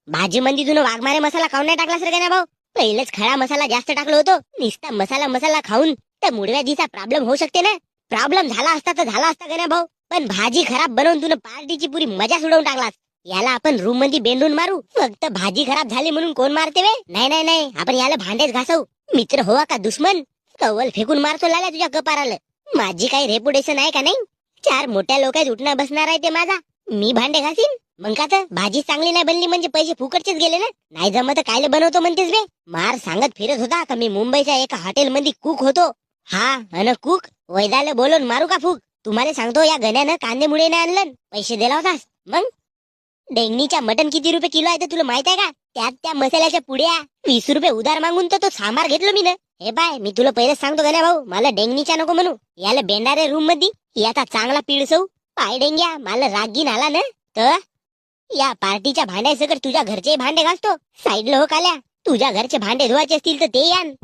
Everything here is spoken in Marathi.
भाजी मंदी तुला वाघमारे मसाला खाऊन नाही टाकला सर का ना भाऊ? पहिलेच खडा मसाला जास्त टाकलो होतो. नुसता मसाला मसाला खाऊन त्या मुडव्याजीचा प्रॉब्लेम होऊ शकते ना. प्रॉब्लेम झाला असता तर झाला असता का ना भाऊ? पण भाजी खराब बनवून तुला पार्टीची पुरी मजा उडवून टाकलास. याला आपण रूम मध्ये बेंडून मारू. फक्त भाजी खराब झाली म्हणून कोण मारते वे? नाही नाही नाही, आपण याला भांडेच घासवू. मित्र होवा का दुश्मन? कवल फेकून मारतो लाला तुझ्या कपाराला. माझी काही रेपुटेशन आहे का नाही? चार मोठ्या लोकात उठणं बसणार आहे ते माझा. मी भांडे घासीन मग का? तर भाजी चांगली नाही बनली म्हणजे पैसे फुकटचेच गेले ना. नाही जमत तर कायले बनवतो म्हणतेस बे? मार सांगत फिरत होता का मी मुंबईच्या एका हॉटेल मध्ये कुक होतो. हा अन कुक वैदाले बोलून मारू का फूक? तुम्हाला सांगतो या गण्यानं कांदे मुळे नाही आणलं. पैसे दिला होतास मग? डेंगणीच्या मटन किती रुपये किलो आहे ते तुला माहित आहे का? त्यात त्या मसाल्याच्या पुड्या 20 रुपये उधार मागून तर तो सांबार घेतलो मी ना. हे बाय मी तुला पहिलेच सांगतो गण्या भाऊ, मला डेंगणीच्या नको म्हणू. याला बेंडारे रूम मध्ये याचा चांगला पिळसव. पाय डेंग्या मला रागीन आला ना तर या पार्टीच्या भांड्यासकट तुझ्या घरचे भांडे घासतो. साईडला हो काल्या. तुझ्या घरचे भांडे धुवायचे असतील तर ते आण.